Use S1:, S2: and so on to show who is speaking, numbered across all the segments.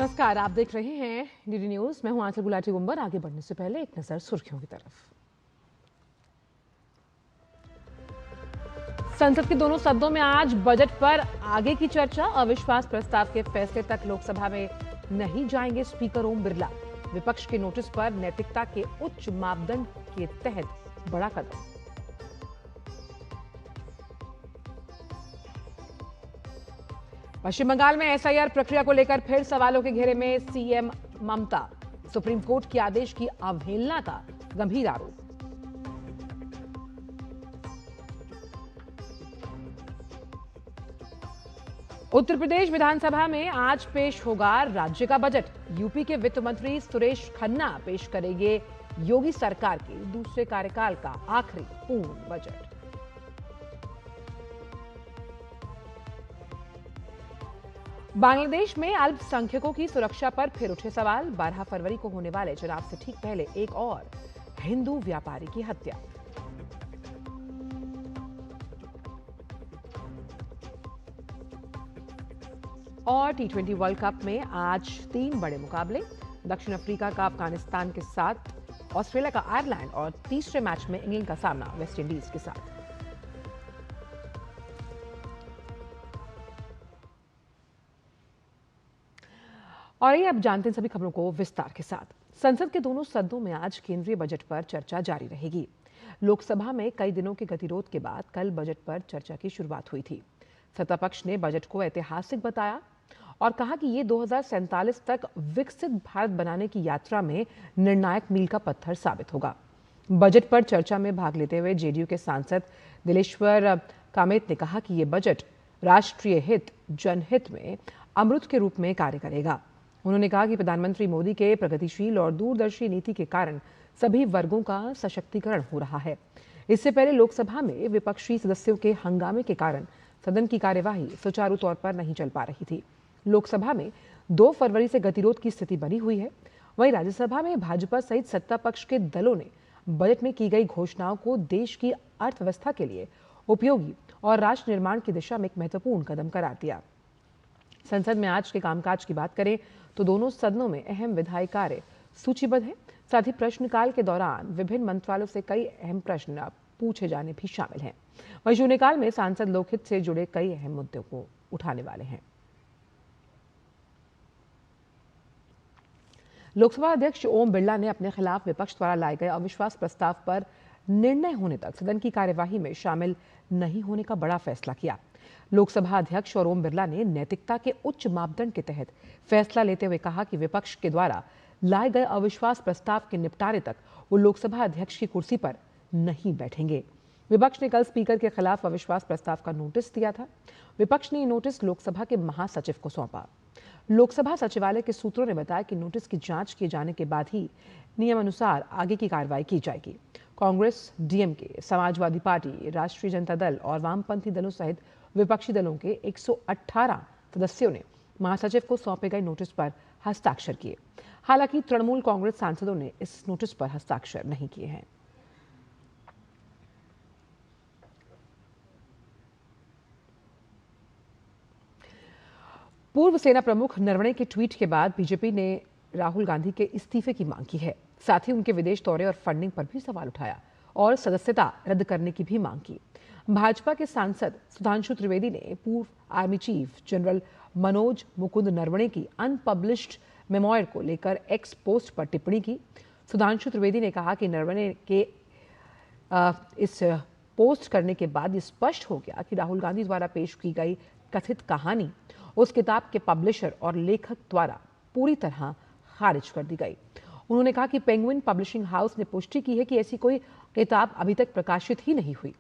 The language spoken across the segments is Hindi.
S1: नमस्कार, आप देख रहे हैं डीडी न्यूज। मैं हूं आंचल गुलाटी गुंबर। आगे बढ़ने से पहले एक नजर सुर्खियों की तरफ। संसद के दोनों सदनों में आज बजट पर आगे की चर्चा। अविश्वास प्रस्ताव के फैसले तक लोकसभा में नहीं जाएंगे स्पीकर ओम बिरला। विपक्ष के नोटिस पर नैतिकता के उच्च मापदंड के तहत बड़ा कदम। पश्चिम बंगाल में एसआईआर प्रक्रिया को लेकर फिर सवालों के घेरे में सीएम ममता। सुप्रीम कोर्ट के आदेश की अवहेलना का गंभीर आरोप। उत्तर प्रदेश विधानसभा में आज पेश होगा राज्य का बजट। यूपी के वित्त मंत्री सुरेश खन्ना पेश करेंगे योगी सरकार के दूसरे कार्यकाल का आखिरी पूर्ण बजट। बांग्लादेश में अल्पसंख्यकों की सुरक्षा पर फिर उठे सवाल। 12 फरवरी को होने वाले चुनाव से ठीक पहले एक और हिंदू व्यापारी की हत्या। और टी20 वर्ल्ड कप में आज 3 बड़े मुकाबले। दक्षिण अफ्रीका का अफगानिस्तान के साथ, ऑस्ट्रेलिया का आयरलैंड और तीसरे मैच में इंग्लैंड का सामना वेस्ट इंडीज के साथ। और ये अब जानते हैं सभी खबरों को विस्तार के साथ। संसद के दोनों सदनों में आज केंद्रीय बजट पर चर्चा जारी रहेगी। लोकसभा में कई दिनों के गतिरोध के बाद कल बजट पर चर्चा की शुरुआत हुई थी। सत्ता पक्ष ने बजट को ऐतिहासिक बताया और कहा कि ये 2047 तक विकसित भारत बनाने की यात्रा में निर्णायक मील का पत्थर साबित होगा। बजट पर चर्चा में भाग लेते हुए जेडीयू के सांसद दिलेश्वर कामेत ने कहा कि ये बजट राष्ट्रीय हित, जनहित में अमृत के रूप में कार्य करेगा। उन्होंने कहा कि प्रधानमंत्री मोदी के प्रगतिशील और दूरदर्शी नीति के कारण सभी वर्गों का सशक्तिकरण हो रहा है। इससे पहले लोकसभा में विपक्षी सदस्यों के हंगामे के कारण सदन की कार्यवाही सुचारू तौर पर नहीं चल पा रही थी। लोकसभा में 2 फरवरी से गतिरोध की स्थिति बनी हुई है। वहीं राज्यसभा में भाजपा सहित सत्ता पक्ष के दलों ने बजट में की गई घोषणाओं को देश की अर्थव्यवस्था के लिए उपयोगी और राष्ट्र निर्माण की दिशा में एक महत्वपूर्ण कदम करार दिया। संसद में आज के कामकाज की बात करें तो दोनों सदनों में अहम विधायी कार्य सूचीबद्ध है। साथ ही प्रश्नकाल के दौरान विभिन्न मंत्रालयों से कई अहम प्रश्न पूछे जाने भी शामिल हैं। वहीं शून्यकाल में सांसद लोकहित से जुड़े कई अहम मुद्दों को उठाने वाले हैं। लोकसभा अध्यक्ष ओम बिरला ने अपने खिलाफ विपक्ष द्वारा लाए गए अविश्वास प्रस्ताव पर निर्णय होने तक सदन की कार्यवाही में शामिल नहीं होने का बड़ा फैसला किया। लोकसभा अध्यक्ष और ओम बिरला ने नैतिकता के उच्च मापदंड के तहत फैसला लेते हुए कहा कि विपक्ष के द्वारा लाए गए अविश्वास प्रस्ताव के निपटारे तक वो लोकसभा अध्यक्ष की कुर्सी पर नहीं बैठेंगे। विपक्ष ने कल स्पीकर के खिलाफ अविश्वास प्रस्ताव का नोटिस दिया था। विपक्ष ने ये नोटिस लोकसभा के महासचिव को सौंपा। लोकसभा सचिवालय के सूत्रों ने बताया कि नोटिस की जांच किए जाने के बाद ही नियमानुसार आगे की कार्रवाई की जाएगी। कांग्रेस, डीएमके, समाजवादी पार्टी, राष्ट्रीय जनता दल और वामपंथी दलों सहित विपक्षी दलों के 118 सदस्यों ने महासचिव को सौंपे गए नोटिस पर हस्ताक्षर किए। हालांकि तृणमूल कांग्रेस सांसदों ने इस नोटिस पर हस्ताक्षर नहीं किए हैं। पूर्व सेना प्रमुख नरवणे के ट्वीट के बाद बीजेपी ने राहुल गांधी के इस्तीफे की मांग की है। साथ ही उनके विदेश दौरे और फंडिंग पर भी सवाल उठाया और सदस्यता रद्द करने की भी मांग की। भाजपा के सांसद सुधांशु त्रिवेदी ने पूर्व army chief general Manoj Mukund Naravane की अनपब्लिश्ड मेमोयर को लेकर एक्स पोस्ट पर टिप्पणी की। सुधांशु त्रिवेदी ने कहा कि नरवणे के इस पोस्ट करने के बाद ये स्पष्ट हो गया कि राहुल गांधी द्वारा पेश की गई कथित कहानी उस किताब के पब्लिशर और लेखक द्वारा पूरी तरह खारिज कर दी गई। उन्होंने कहा कि पेंगुइन पब्लिशिंग हाउस ने पुष्टि की है कि ऐसी कोई किताब अभी तक प्रकाशित ही नहीं हुई।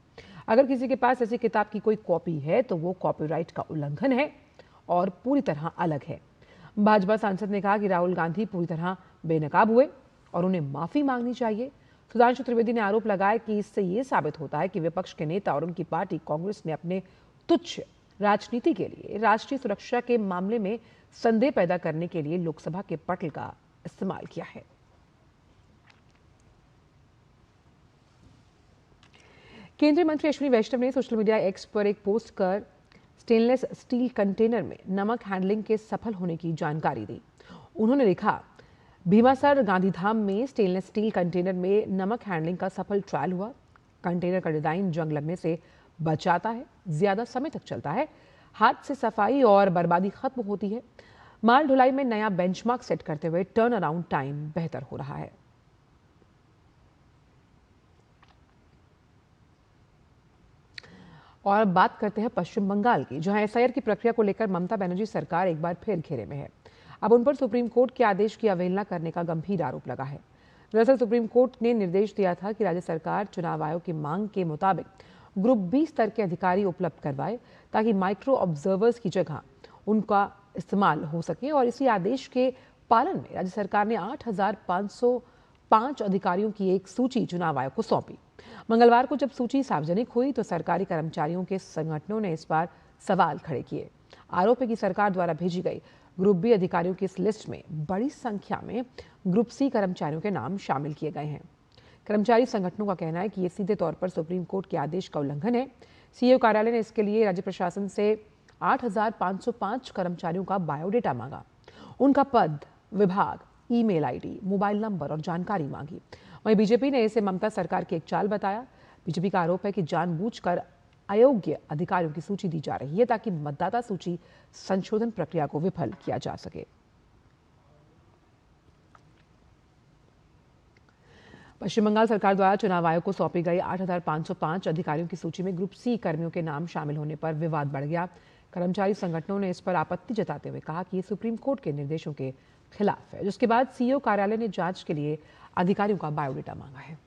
S1: अगर किसी के पास ऐसी किताब की कोई कॉपी है तो वो कॉपीराइट का उल्लंघन है और पूरी तरह अलग है। भाजपा सांसद ने कहा कि राहुल गांधी पूरी तरह बेनकाब हुए और उन्हें माफी मांगनी चाहिए। सुधांशु त्रिवेदी ने आरोप लगाया कि इससे ये साबित होता है कि विपक्ष के नेता और उनकी पार्टी कांग्रेस ने अपने तुच्छ राजनीति के लिए राष्ट्रीय सुरक्षा के मामले में संदेह पैदा करने के लिए लोकसभा के पटल का इस्तेमाल किया है। केंद्रीय मंत्री अश्विनी वैष्णव ने सोशल मीडिया एक्स पर एक पोस्ट कर स्टेनलेस स्टील कंटेनर में नमक हैंडलिंग के सफल होने की जानकारी दी। उन्होंने लिखा, भीमासर गांधीधाम में स्टेनलेस स्टील कंटेनर में नमक हैंडलिंग का सफल ट्रायल हुआ। कंटेनर का डिजाइन जंग लगने से बचाता है, ज्यादा समय तक चलता है, हाथ से सफाई और बर्बादी खत्म होती है। माल ढुलाई में नया बेंचमार्क सेट करते हुए टर्न अराउंड टाइम बेहतर हो रहा है। और अब बात करते हैं पश्चिम बंगाल की, जहां एसआईआर की प्रक्रिया को लेकर ममता बनर्जी सरकार एक बार फिर घेरे में है। अब उन पर सुप्रीम कोर्ट के आदेश की अवहेलना करने का गंभीर आरोप लगा है। दरअसल सुप्रीम कोर्ट ने निर्देश दिया था कि राज्य सरकार चुनाव आयोग की मांग के मुताबिक ग्रुप बी स्तर के अधिकारी उपलब्ध करवाए, ताकि माइक्रो ऑब्जर्वर्स की जगह उनका इस्तेमाल हो सके। और इसी आदेश के पालन में राज्य सरकार ने 8,505 अधिकारियों की एक सूची चुनाव आयोग को सौंपी। मंगलवार को जब सूची सार्वजनिक हुई तो सरकारी कर्मचारियों के संगठनों ने इस पर सवाल खड़े किए। आरोप है कि सरकार द्वारा भेजी गई ग्रुप बी अधिकारियों की इस लिस्ट में बड़ी संख्या में ग्रुप सी कर्मचारियों के नाम शामिल किए गए हैं। कर्मचारी संगठनों का कहना है कि ये सीधे तौर पर सुप्रीम कोर्ट के आदेश का उल्लंघन है। सीईओ कार्यालय ने इसके लिए राज्य प्रशासन से 8,505 कर्मचारियों का बायोडेटा मांगा, उनका पद, विभाग, ईमेल आईडी, मोबाइल नंबर और जानकारी मांगी। वहीं बीजेपी ने इसे ममता सरकार की एक चाल बताया। बीजेपी का आरोप है कि जानबूझकर अयोग्य अधिकारियों की सूची दी जा रही है, ताकि मतदाता सूची संशोधन प्रक्रिया को विफल किया जा सके। पश्चिम बंगाल सरकार द्वारा चुनाव आयोग को सौंपी गई 8,505 अधिकारियों की सूची में ग्रुप सी कर्मियों के नाम शामिल होने पर विवाद बढ़ गया। कर्मचारी संगठनों ने इस पर आपत्ति जताते हुए कहा कि ये सुप्रीम कोर्ट के निर्देशों के खिलाफ है, जिसके बाद सीईओ कार्यालय ने जांच के लिए अधिकारियों का बायोडेटा मांगा है।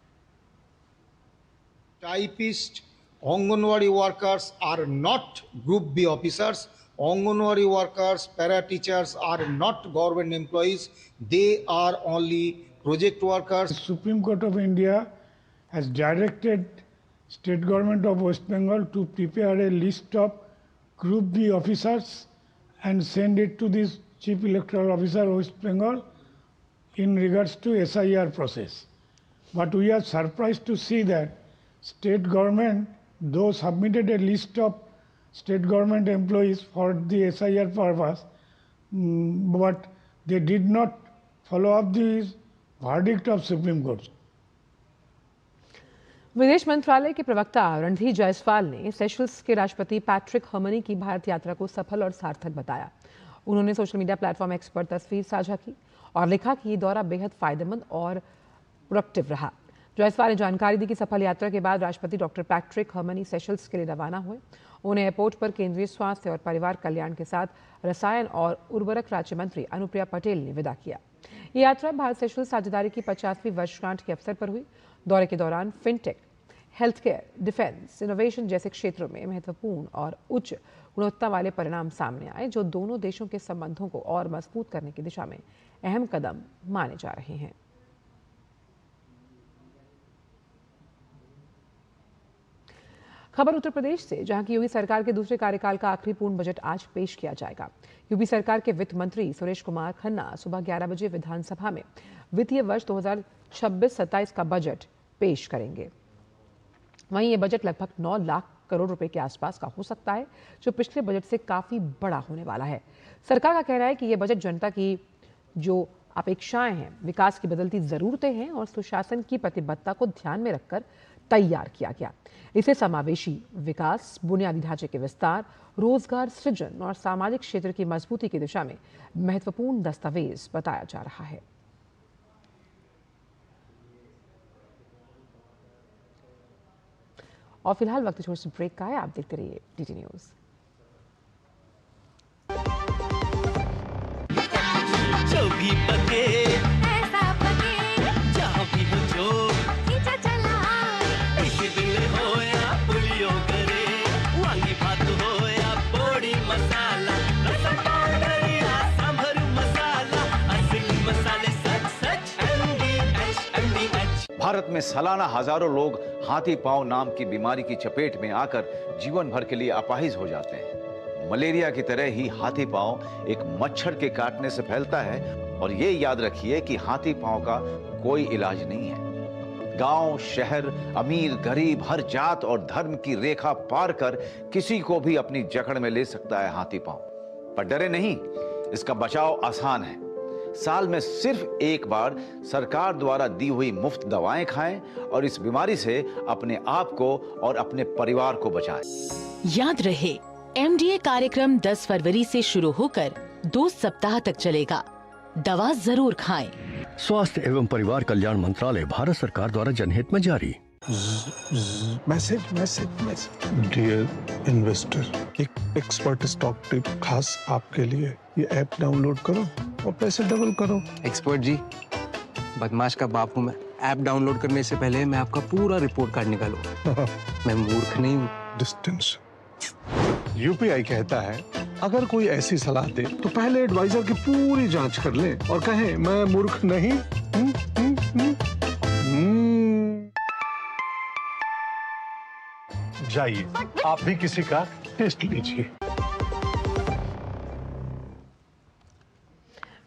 S2: Typist, Anganwadi workers are not Group B officers. Anganwadi workers, para teachers are not government employees. They are only project workers.
S3: The Supreme Court of India has directed State Government of West Bengal to prepare a list of Group B officers and send it to the Chief Electoral Officer of West Bengal in regards to SIR process. But we are surprised to see that state government, though submitted a list of state government employees for the SIR purpose, but they did not follow up the verdict of Supreme Court.
S1: विदेश मंत्रालय के प्रवक्ता रणधीर जायसवाल ने सेशल्स के राष्ट्रपति पैट्रिक हर्मनी की भारत यात्रा को सफल और सार्थक बताया। उन्होंने सोशल मीडिया प्लेटफॉर्म एक्स पर तस्वीर साझा की और लिखा कि ये दौरा बेहद फायदेमंद और प्रोडक्टिव रहा। जायसवाल ने जानकारी दी कि सफल यात्रा के बाद राष्ट्रपति डॉक्टर पैट्रिक हर्मनी सेशल्स के लिए रवाना हुए। उन्हें एयरपोर्ट पर केंद्रीय स्वास्थ्य और परिवार कल्याण के साथ रसायन और उर्वरक राज्य मंत्री अनुप्रिया पटेल ने विदा किया। ये यात्रा भारत सेशल्स साझेदारी की 50वीं वर्षगांठ के अवसर पर हुई। दौरे के दौरान fintech, health care, defence, innovation जैसे क्षेत्रों में महत्वपूर्ण और उच्च गुणवत्ता वाले परिणाम सामने आए, जो दोनों देशों के संबंधों को और मजबूत करने की दिशा में अहम कदम माने जा रहे हैं। खबर उत्तर प्रदेश से, जहां की यूपी सरकार के दूसरे कार्यकाल का आखिरी पूर्ण बजट आज पेश किया जाएगा। यूपी सरकार के वित्त मंत्री सुरेश कुमार खन्ना सुबह 11 बजे विधानसभा में वित्तीय वर्ष 2026-27 का बजट पेश करेंगे। वहीं ये बजट लगभग 9 लाख करोड़ रुपए के आसपास का हो सकता है, जो पिछले बजट से काफी बड़ा होने वाला है। सरकार का कहना है कि यह बजट जनता की जो अपेक्षाएं हैं, विकास की बदलती जरूरतें हैं और सुशासन की प्रतिबद्धता को ध्यान में रखकर तैयार किया गया। इसे समावेशी विकास, बुनियादी ढांचे के विस्तार, रोजगार सृजन और सामाजिक क्षेत्र की मजबूती की दिशा में महत्वपूर्ण दस्तावेज बताया जा रहा है। और फिलहाल वक्त छोटे से ब्रेक का है। आप देखते रहिए डीटी न्यूज।
S4: जो भी पके ऐसा पके, जहाँ भी हो जो खींचा चला, ऐसे दिल हो या पुलियो करे, वांगी भात हो या पोड़ी मसाला, रसा पाउडर या सांभर मसाला, असली मसाले सच सच MDH।
S5: भारत में सालाना हजारों लोग हाथी पांव नाम की बीमारी की चपेट में आकर जीवन भर के लिए अपाहिज हो जाते हैं। मलेरिया की तरह ही हाथी पांव एक मच्छर के काटने से फैलता है और ये याद रखिए कि हाथी पांव का कोई इलाज नहीं है। गांव, शहर, अमीर, गरीब, हर जात और धर्म की रेखा पार कर किसी को भी अपनी जकड़ में ले सकता है हाथी पांव। पर डरे नहीं, इसका बचाव आसान है। साल में सिर्फ एक बार सरकार द्वारा दी हुई मुफ्त दवाएं खाएं और इस बीमारी से अपने आप को और अपने परिवार को बचाएं।
S6: याद रहे, एमडीए कार्यक्रम 10 फरवरी से शुरू होकर 2 सप्ताह तक चलेगा। दवा जरूर खाएं।
S7: स्वास्थ्य एवं परिवार कल्याण मंत्रालय, भारत सरकार द्वारा जनहित में जारी।
S8: मैसेज डियर इन्वेस्टर, एक एक्सपर्ट स्टॉक टिप खास आपके लिए। ये ऐप डाउनलोड करो और पैसे डबल करो।
S9: एक्सपर्ट जी, बदमाश का बाप हूँ मैं। ऐप डाउनलोड करने से पहले मैं आपका पूरा रिपोर्ट कार्ड निकालूंगा। मैं मूर्ख नहीं हूँ।
S8: डिस्टेंस। यूपीआई कहता है अगर कोई ऐसी सलाह दे तो पहले एडवाइजर की पूरी जांच कर ले और कहे मैं मूर्ख नहीं। जाइए, आप भी किसी का टेस्ट लीजिए।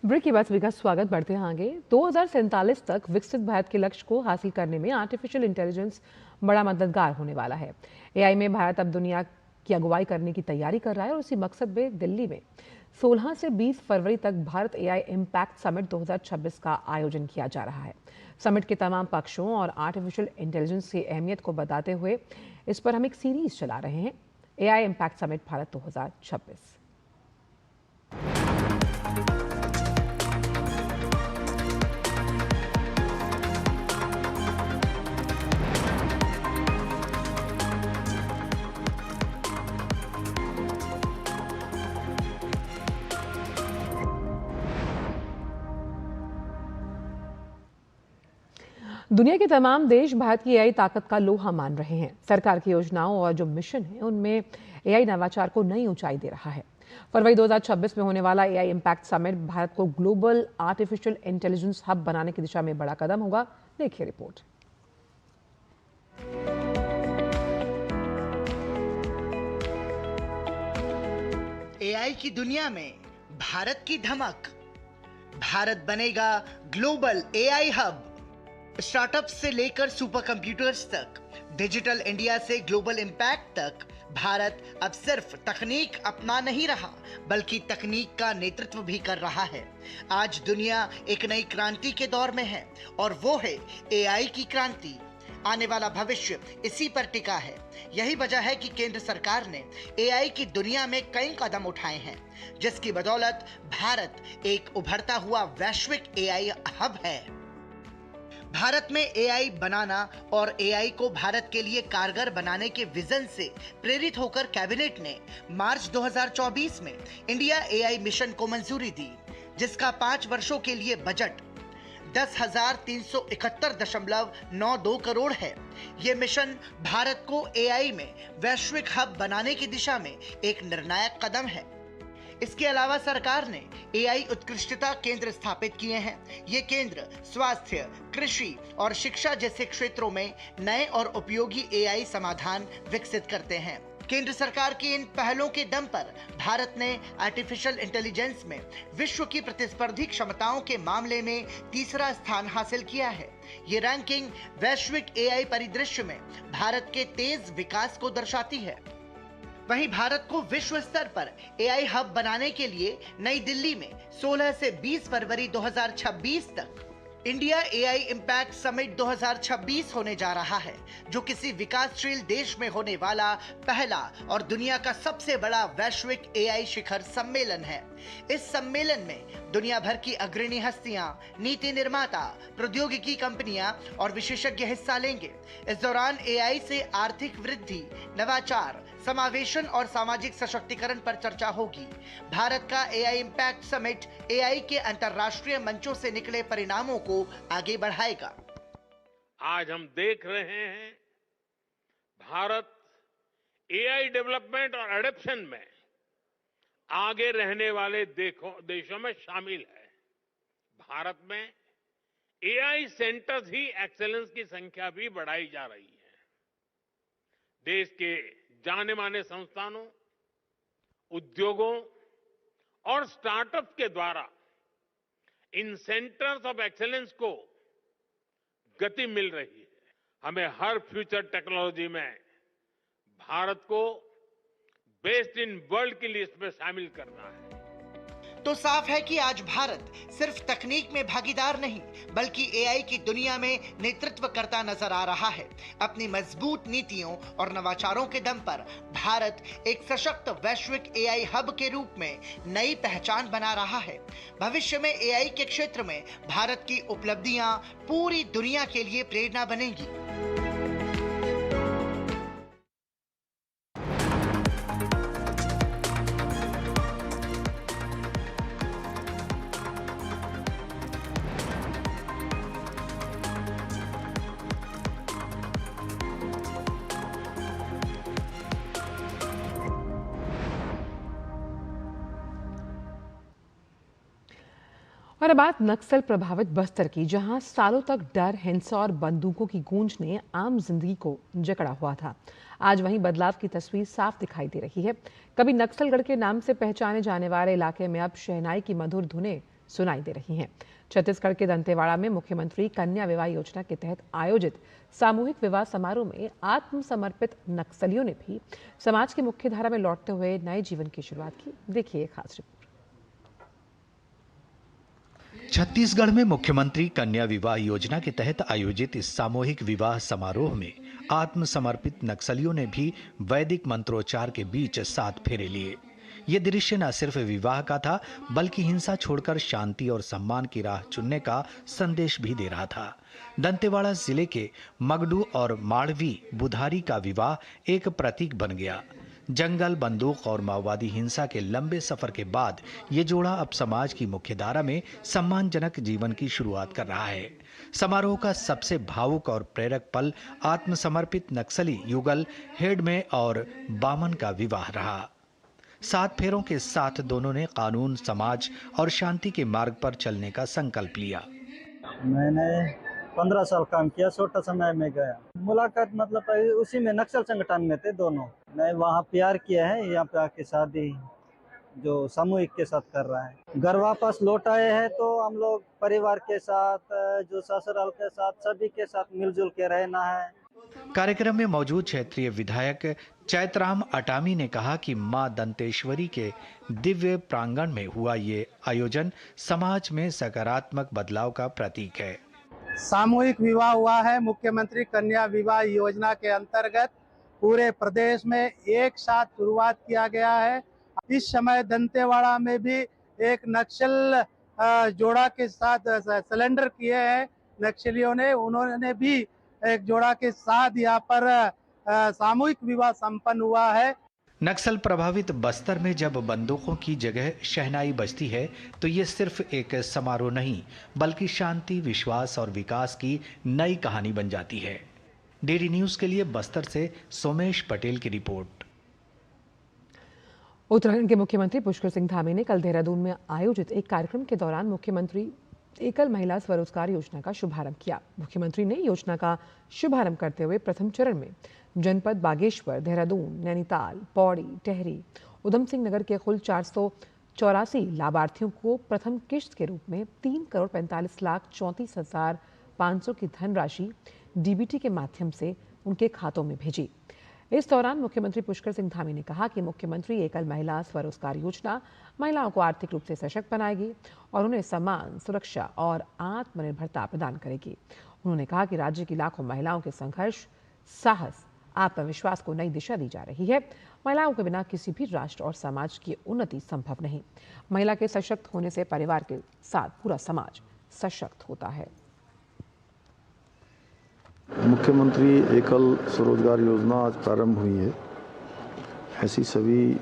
S1: ब्रेक के बाद सभी का स्वागत। बढ़ते हैं आगे। 2047 तक विकसित भारत के लक्ष्य को हासिल करने में आर्टिफिशियल इंटेलिजेंस बड़ा मददगार होने वाला है। एआई में भारत अब दुनिया की अगुवाई करने की तैयारी कर रहा है और उसी मकसद में दिल्ली में 16 से 20 फरवरी तक भारत एआई इम्पैक्ट समिट 2026 का आयोजन किया जा रहा है। समिट के तमाम पक्षों और आर्टिफिशियल इंटेलिजेंस की अहमियत को बताते हुए इस पर हम एक सीरीज चला रहे हैं, एआई इम्पैक्ट समिट भारत 2026। दुनिया के तमाम देश भारत की एआई ताकत का लोहा मान रहे हैं। सरकार की योजनाओं और जो मिशन है उनमें एआई नवाचार को नई ऊंचाई दे रहा है। फरवरी 2026 में होने वाला एआई इम्पैक्ट समिट भारत को ग्लोबल आर्टिफिशियल इंटेलिजेंस हब बनाने की दिशा में बड़ा कदम होगा। देखिए रिपोर्ट।
S10: एआई की दुनिया में भारत की धमक। भारत बनेगा ग्लोबल एआई हब। स्टार्टअप से लेकर सुपर कंप्यूटर्स तक, डिजिटल इंडिया से ग्लोबल इम्पैक्ट तक, भारत अब सिर्फ तकनीक अपना नहीं रहा बल्कि तकनीक का नेतृत्व भी कर रहा है। आज दुनिया एक नई क्रांति के दौर में है और वो है एआई की क्रांति। आने वाला भविष्य इसी पर टिका है। यही वजह है कि केंद्र सरकार ने एआई की दुनिया में कई कदम उठाए हैं, जिसकी बदौलत भारत एक उभरता हुआ वैश्विक एआई हब है। भारत में एआई बनाना और एआई को भारत के लिए कारगर बनाने के विजन से प्रेरित होकर कैबिनेट ने मार्च 2024 में इंडिया एआई मिशन को मंजूरी दी, जिसका 5 वर्षों के लिए बजट 10,371.92 करोड़ है। ये मिशन भारत को एआई में वैश्विक हब बनाने की दिशा में एक निर्णायक कदम है। इसके अलावा सरकार ने एआई उत्कृष्टता केंद्र स्थापित किए हैं। ये केंद्र स्वास्थ्य, कृषि और शिक्षा जैसे क्षेत्रों में नए और उपयोगी एआई समाधान विकसित करते हैं। केंद्र सरकार की इन पहलों के दम पर भारत ने आर्टिफिशियल इंटेलिजेंस में विश्व की प्रतिस्पर्धी क्षमताओं के मामले में तीसरा स्थान हासिल किया है। ये रैंकिंग वैश्विक एआई परिदृश्य में भारत के तेज विकास को दर्शाती है। वहीं भारत को विश्व स्तर पर एआई हब बनाने के लिए नई दिल्ली में 16 से 20 फरवरी 2026 तक इंडिया एआई इम्पैक्ट समिट 2026 होने जा रहा है, जो किसी विकासशील देश में होने वाला पहला और दुनिया का सबसे बड़ा वैश्विक एआई शिखर सम्मेलन है। इस सम्मेलन में दुनिया भर की अग्रणी हस्तियां, नीति निर्माता, प्रौद्योगिकी कंपनियां और विशेषज्ञ हिस्सा लेंगे। इस दौरान एआई से आर्थिक वृद्धि, नवाचार, समावेशन और सामाजिक सशक्तिकरण पर चर्चा होगी। भारत का एआई इम्पैक्ट समिट एआई के अंतर्राष्ट्रीय मंचों से निकले परिणामों को आगे बढ़ाएगा।
S11: आज हम देख रहे हैं भारत एआई डेवलपमेंट और एडॉप्शन में आगे रहने वाले देशों में शामिल है। भारत में एआई सेंटर्स ही एक्सेलेंस की संख्या भी बढ़ाई जा रही है। देश के जाने माने संस्थानों, उद्योगों और स्टार्टअप के द्वारा इन सेंटर्स ऑफ एक्सेलेंस को गति मिल रही है। हमें हर फ्यूचर टेक्नोलॉजी में भारत को बेस्ट इन वर्ल्ड की लिस्ट में शामिल करना है।
S10: तो साफ है कि आज भारत सिर्फ तकनीक में भागीदार नहीं बल्कि एआई की दुनिया में नेतृत्व करता नजर आ रहा है। अपनी मजबूत नीतियों और नवाचारों के दम पर भारत एक सशक्त वैश्विक एआई हब के रूप में नई पहचान बना रहा है। भविष्य में एआई के क्षेत्र में भारत की उपलब्धियां पूरी दुनिया के लिए प्रेरणा बनेंगी।
S1: और अब बात नक्सल प्रभावित बस्तर की, जहां सालों तक डर, हिंसा और बंदूकों की गूंज ने आम जिंदगी को जकड़ा हुआ था। आज वहीं बदलाव की तस्वीर साफ दिखाई दे रही है। कभी नक्सलगढ़ के नाम से पहचाने जाने वाले इलाके में अब शहनाई की मधुर धुनें सुनाई दे रही हैं। छत्तीसगढ़ के दंतेवाड़ा में मुख्यमंत्री कन्या विवाह योजना के तहत आयोजित सामूहिक विवाह समारोह में आत्मसमर्पित नक्सलियों ने भी समाज की मुख्यधारा में लौटते हुए नए जीवन की शुरुआत की। देखिए खास रिपोर्ट।
S12: छत्तीसगढ़ में मुख्यमंत्री कन्या विवाह योजना के तहत आयोजित इस सामूहिक विवाह समारोह में आत्मसमर्पित नक्सलियों ने भी वैदिक मंत्रोच्चार के बीच 7 फेरे लिए। ये दृश्य न सिर्फ विवाह का था बल्कि हिंसा छोड़कर शांति और सम्मान की राह चुनने का संदेश भी दे रहा था। दंतेवाड़ा जिले के मगडू और माड़वी बुधारी का विवाह एक प्रतीक बन गया। जंगल, बंदूक और माओवादी हिंसा के लंबे सफर के बाद ये जोड़ा अब समाज की मुख्यधारा में सम्मानजनक जीवन की शुरुआत कर रहा है। समारोह का सबसे भावुक और प्रेरक पल आत्मसमर्पित नक्सली युगल हेडमे और बामन का विवाह रहा। 7 फेरों के साथ दोनों ने कानून, समाज और शांति के मार्ग पर चलने का संकल्प लिया।
S13: मैंने 15 साल काम किया, छोटा समय में गया। मुलाकात मतलब उसी में नक्सल संगठन में थे दोनों। मैं वहाँ प्यार किया है, यहाँ पे आके शादी जो सामूहिक के साथ कर रहा है। घर वापस लौट आए हैं तो हम लोग परिवार के साथ, जो ससुराल के साथ, सभी के साथ मिलजुल के रहना है।
S12: कार्यक्रम में मौजूद क्षेत्रीय विधायक चैतराम अटामी ने कहा कि मां दंतेश्वरी के दिव्य प्रांगण में हुआ ये आयोजन समाज में सकारात्मक बदलाव का प्रतीक है।
S14: सामूहिक विवाह हुआ है। मुख्यमंत्री कन्या विवाह योजना के अंतर्गत पूरे प्रदेश में एक साथ शुरुआत किया गया है। इस समय दंतेवाड़ा में भी एक नक्सल जोड़ा के साथ सिलेंडर किए हैं नक्सलियों ने। उन्होंने भी एक जोड़ा के साथ यहाँ पर सामूहिक विवाह संपन्न हुआ है।
S12: नक्सल प्रभावित बस्तर में जब बंदूकों की जगह शहनाई बजती है तो ये सिर्फ एक समारोह नहीं बल्कि शांति, विश्वास और विकास की नई कहानी बन जाती है। डीडी न्यूज के लिए बस्तर से सोमेश पटेल की रिपोर्ट।
S1: उत्तराखंड के मुख्यमंत्री पुष्कर सिंह धामी ने कल देहरादून में आयोजित एक कार्यक्रम के दौरान मुख्यमंत्री एकल महिला स्वरोजगार योजना का शुभारंभ किया। मुख्यमंत्री ने योजना का शुभारंभ करते हुए प्रथम चरण में जनपद बागेश्वर, देहरादून, नैनीताल, पौड़ी, टेहरी, उधम सिंह नगर के कुल 484 लाभार्थियों को प्रथम किश्त के रूप में 3,45,34,500 की धनराशि डीबीटी के माध्यम से उनके खातों में भेजी। इस दौरान मुख्यमंत्री पुष्कर सिंह धामी ने कहा कि मुख्यमंत्री एकल महिला स्वरोजगार योजना महिलाओं को आर्थिक रूप से सशक्त बनाएगी और उन्हें सम्मान, सुरक्षा और आत्मनिर्भरता प्रदान करेगी। उन्होंने कहा कि राज्य की लाखों महिलाओं के संघर्ष, साहस, आत्मविश्वास को नई दिशा दी जा रही है। महिलाओं के बिना किसी भी राष्ट्र और समाज की उन्नति संभव नहीं। महिला के सशक्त होने से परिवार के साथ पूरा समाज सशक्त होता है।
S15: मुख्यमंत्री एकल स्वरोजगार योजना आज प्रारंभ हुई है। ऐसी सभी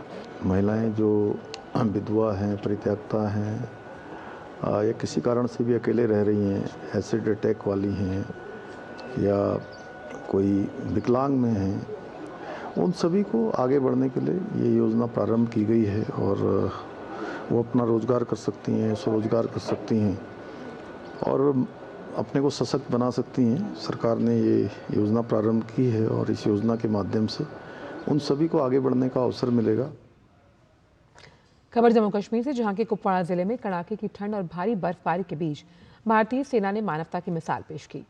S15: महिलाएं जो विधवा हैं, परित्यक्ता हैं या किसी कारण से भी अकेले रह रही हैं, एसिड अटैक वाली हैं या कोई विकलांग में हैं, उन सभी को आगे बढ़ने के लिए ये योजना प्रारंभ की गई है और वो अपना रोजगार कर सकती हैं, स्वरोजगार कर सकती हैं और अपने को सशक्त बना सकती हैं। सरकार ने ये योजना प्रारंभ की है और इस योजना के माध्यम से उन सभी को आगे बढ़ने का अवसर मिलेगा।
S1: खबर जम्मू कश्मीर से, जहां के कुपवाड़ा जिले में कड़ाके की ठंड और भारी बर्फबारी के बीच भारतीय सेना ने मानवता की मिसाल पेश की।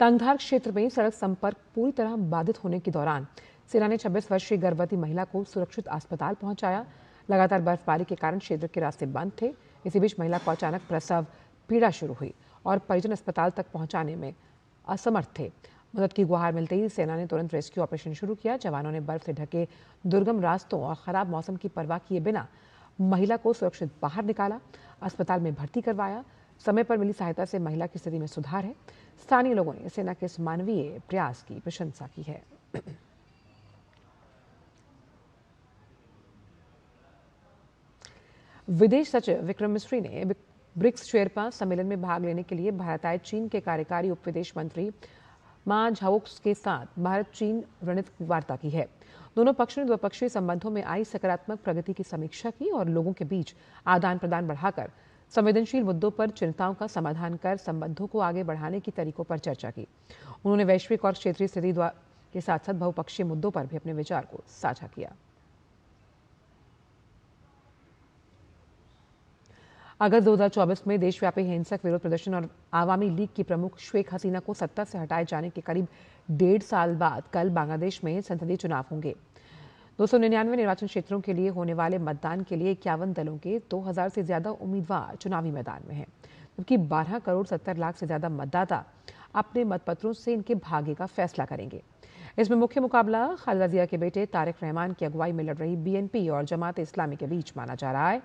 S1: तंगधार क्षेत्र में सड़क संपर्क पूरी तरह बाधित होने के दौरान सेना ने 26 वर्षीय गर्भवती महिला को सुरक्षित अस्पताल पहुंचाया। लगातार बर्फबारी के कारण क्षेत्र के रास्ते बंद थे। इसी बीच महिला को अचानक प्रसव पीड़ा शुरू हुई और परिजन अस्पताल तक पहुंचाने में असमर्थ थे। मदद की गुहार मिलते ही सेना ने तुरंत रेस्क्यू ऑपरेशन शुरू किया। जवानों ने बर्फ से ढके दुर्गम रास्तों और खराब मौसम की परवाह किए बिना महिला को सुरक्षित बाहर निकाला, अस्पताल में भर्ती करवाया। समय पर मिली सहायता से महिला की स्थिति में सुधार है। स्थानीय लोगों ने सेना के इस मानवीय प्रयास की प्रशंसा की है। विदेश सचिव विक्रम मिस्री ने ब्रिक्स शेरपा सम्मेलन में भाग लेने के लिए भारत आए चीन के कार्यकारी उप विदेश मंत्री मा झाओक्स के साथ भारत चीन रणनीतिक वार्ता की है। दोनों पक्षों ने द्विपक्षीय संबंधों में आई सकारात्मक प्रगति की समीक्षा की और लोगों के बीच आदान प्रदान बढ़ाकर संवेदनशील मुद्दों पर चिंताओं का समाधान कर संबंधों को आगे बढ़ाने की तरीकों पर चर्चा की। उन्होंने वैश्विक और क्षेत्रीय स्थिति के साथ साथ बहुपक्षीय मुद्दों पर भी अपने विचार को साझा किया। अगस्त 2024 में देशव्यापी हिंसक विरोध प्रदर्शन और आवामी लीग की प्रमुख शेख हसीना को सत्ता से हटाए जाने के करीब 1.5 साल बाद कल बांग्लादेश में संसदीय चुनाव होंगे। 299 निर्वाचन क्षेत्रों के लिए होने वाले मतदान के लिए 51 दलों के 2000 से ज्यादा उम्मीदवार चुनावी मैदान में हैं, जबकि 12 करोड़ 70 लाख से ज्यादा मतदाता अपने मतपत्रों से इनके भाग्य का फैसला करेंगे। इसमें मुख्य मुकाबला खालिदा जिया के बेटे तारिक रहमान की अगुवाई में लड़ रही बीएनपी और जमात इस्लामी के बीच माना जा रहा है।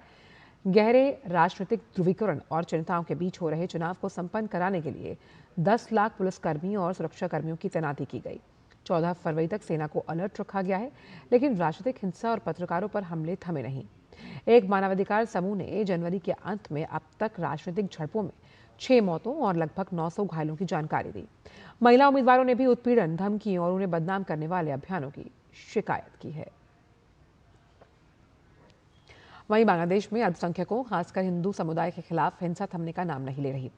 S1: गहरे राजनीतिक ध्रुवीकरण और चिंताओं के बीच हो रहे चुनाव को संपन्न कराने के लिए 10 लाख पुलिसकर्मियों और सुरक्षाकर्मियों की तैनाती की गई। 14 फरवरी तक सेना को अलर्ट रखा गया है, लेकिन राजनीतिक हिंसा और पत्रकारों पर हमले थमे नहीं। एक मानवाधिकार समूह ने जनवरी के अंत में अब तक राजनीतिक झड़पों में 6 मौतों और लगभग 900 घायलों की जानकारी दी। महिला उम्मीदवारों ने भी उत्पीड़न, धमकियों और उन्हें बदनाम करने वाले अभियानों की शिकायत की है। वहीं बांग्लादेश में अल्पसंख्यकों, खासकर हिंदू समुदाय के खिलाफ हिंसा थमने का नाम नहीं ले रही।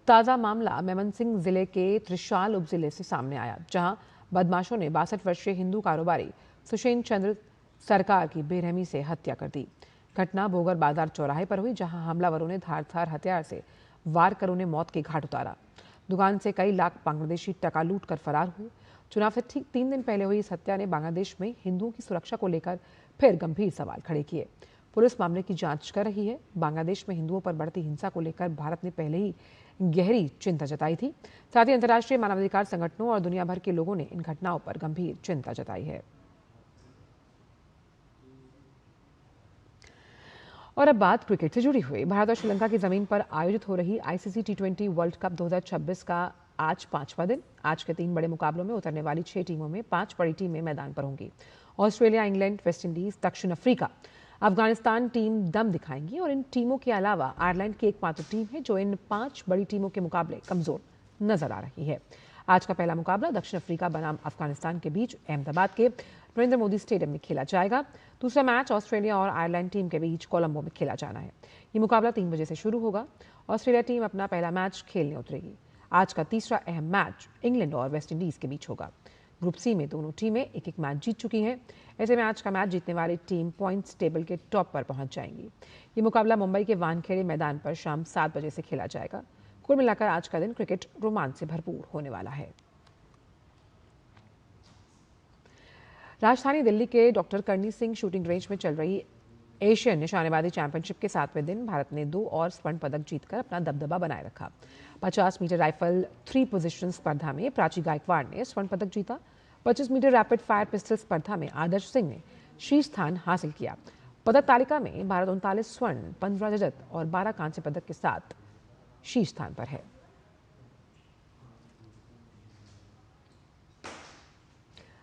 S1: ताज़ा मामला मेमनसिंह जिले के त्रिशाल उपजिले से सामने आया, जहां बदमाशों ने 62 वर्षीय हिंदू कारोबारी सुषेन चंद्र सरकार की बेरहमी से हत्या कर दी। घटना भोगर बाजार चौराहे पर हुई, जहां हमलावरों ने धारदार हथियार से वार कर उन्हें मौत के घाट उतारा। दुकान से कई लाख बांग्लादेशी टका लूट कर फरार हुए। चुनाव से ठीक 3 दिन पहले हुई इस हत्या ने बांग्लादेश में हिंदुओं की सुरक्षा को लेकर फिर गंभीर सवाल खड़े किए। पुलिस मामले की जांच कर रही है। बांग्लादेश में हिंदुओं पर बढ़ती हिंसा को लेकर भारत ने पहले ही गहरी चिंता जताई थी। साथ ही अंतर्राष्ट्रीय मानवाधिकार संगठनों और दुनिया भर के लोगों ने इन घटनाओं पर गंभीर चिंता जताई है। और अब बात क्रिकेट से जुड़ी हुई। भारत और श्रीलंका की जमीन पर आयोजित हो रही आईसीसी T20 वर्ल्ड कप 2026 का आज 5वां दिन। आज के 3 बड़े मुकाबलों में उतरने वाली 6 टीमों में 5 बड़ी टीमें मैदान पर होंगी। ऑस्ट्रेलिया, इंग्लैंड, वेस्टइंडीज, दक्षिण अफ्रीका, अफगानिस्तान टीम दम दिखाएंगी और इन टीमों के अलावा आयरलैंड की एकमात्र टीम है जो इन 5 बड़ी टीमों के मुकाबले कमजोर नजर आ रही है। आज का पहला मुकाबला दक्षिण अफ्रीका बनाम अफगानिस्तान के बीच अहमदाबाद के नरेंद्र मोदी स्टेडियम में खेला जाएगा। दूसरा मैच ऑस्ट्रेलिया और आयरलैंड टीम के बीच कोलंबो में खेला जाना है। ये मुकाबला 3 बजे से शुरू होगा। ऑस्ट्रेलिया टीम अपना पहला मैच खेलने उतरेगी। आज का तीसरा अहम मैच इंग्लैंड और वेस्टइंडीज के बीच होगा। ग्रुप सी में दोनों टीमें एक एक मैच जीत चुकी हैं। ऐसे में आज का मैच जीतने वाली टीम पॉइंट्स टेबल के टॉप पर पहुंच जाएंगी। ये मुकाबला मुंबई के वानखेड़े मैदान पर शाम 7 बजे से खेला जाएगा। कुल मिलाकर आज का दिन क्रिकेट रोमांच से भरपूर होने वाला है। राजधानी दिल्ली के डॉक्टर करनी सिंह शूटिंग रेंज में चल रही एशियन निशानेबाजी चैंपियनशिप के 7वें दिन भारत ने 2 और स्वर्ण पदक जीतकर अपना दबदबा बनाए रखा। 50 मीटर राइफल 3 पोजीशन स्पर्धा में प्राची गायकवाड़ ने स्वर्ण पदक जीता। 25 मीटर रैपिड फायर पिस्टल स्पर्धा में आदर्श सिंह ने शीर्ष स्थान हासिल किया। पदक तालिका में भारत 39 स्वर्ण, 15 रजत और 12 कांस्य पदक के साथ शीर्ष स्थान पर है।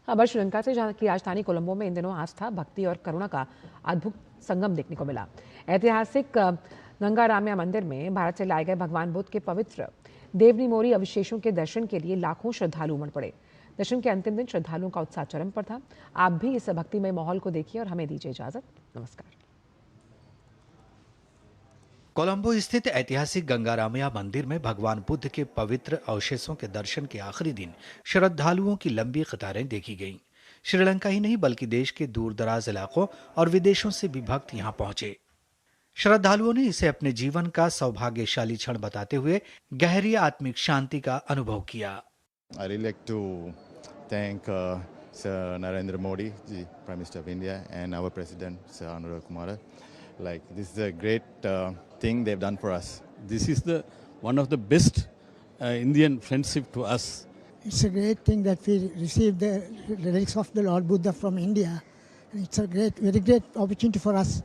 S1: खबर श्रीलंका से, जहां की राजधानी कोलंबो में इन दिनों आस्था, भक्ति और करुणा का अद्भुत संगम देखने को मिला। ऐतिहासिक गंगारामया मंदिर में भारत से लाए गए भगवान बुद्ध के पवित्र देवनी मोरी अवशेषों के दर्शन के लिए लाखों श्रद्धालु उमड़ पड़े। दर्शन के अंतिम दिन श्रद्धालुओं का उत्साह चरम पर था। आप भी इस भक्तिमय माहौल को देखिए और हमें दीजिए इजाजत। नमस्कार।
S12: कोलंबो स्थित ऐतिहासिक गंगारामया मंदिर में भगवान बुद्ध के पवित्र अवशेषों के दर्शन के आखिरी दिन श्रद्धालुओं की लंबी कतारें देखी गईं। श्रीलंका ही नहीं बल्कि देश के दूर दराज इलाकों और विदेशों से भी भक्त यहां पहुंचे। श्रद्धालुओं ने इसे अपने जीवन का सौभाग्यशाली क्षण बताते हुए गहरी आत्मिक शांति का अनुभव किया।
S16: I really like to thank Sir Narendra Modi, the Prime Minister of India, and our President, Sir Anurag Kumara. Like, this is a great thing they've done for us.
S17: This is one of the best Indian friendship to us.
S18: It's a great thing that we received the relics of the Lord Buddha from India. And it's a very great opportunity for us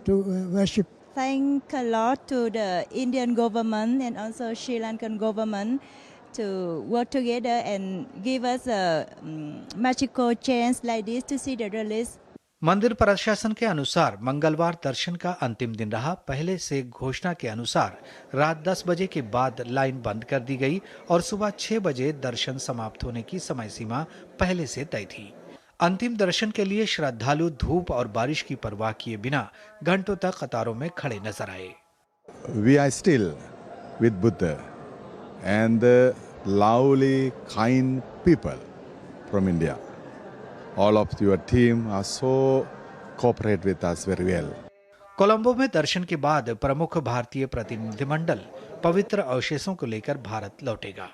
S18: to worship.
S19: Thank a lot to the Indian government and also Sri Lankan government to work together and give us a magical chance like this to see the release.
S12: मंदिर प्रशासन के अनुसार मंगलवार दर्शन का अंतिम दिन रहा। पहले से घोषणा के अनुसार रात 10 बजे के बाद लाइन बंद कर दी गई और सुबह 6 बजे दर्शन समाप्त होने की समय सीमा पहले से तय थी। अंतिम दर्शन के लिए श्रद्धालु धूप और बारिश की परवाह किए बिना घंटों तक कतारों में खड़े नजर आए।
S16: We are still with Buddha and the lovely, kind people from India. All of your team are so cooperate with us very well.
S12: Colombo में दर्शन के बाद प्रमुख भारतीय प्रतिनिधिमंडल पवित्र अवशेषों को लेकर भारत लौटेगा।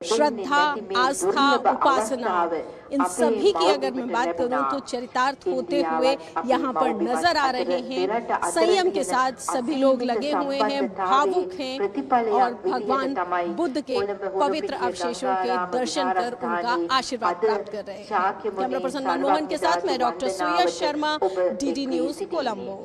S20: श्रद्धा, आस्था, उपासना, इन सभी की अगर मैं बात करूं तो चरितार्थ होते हुए यहाँ पर नजर आ रहे हैं। संयम के साथ सभी लोग लगे हुए हैं, भावुक हैं और भगवान बुद्ध के पवित्र अवशेषों के दर्शन कर उनका आशीर्वाद प्राप्त कर रहे हैं। कैमरा पर्सन मनमोहन के साथ मैं डॉक्टर सुयश शर्मा, DD न्यूज, कोलंबो।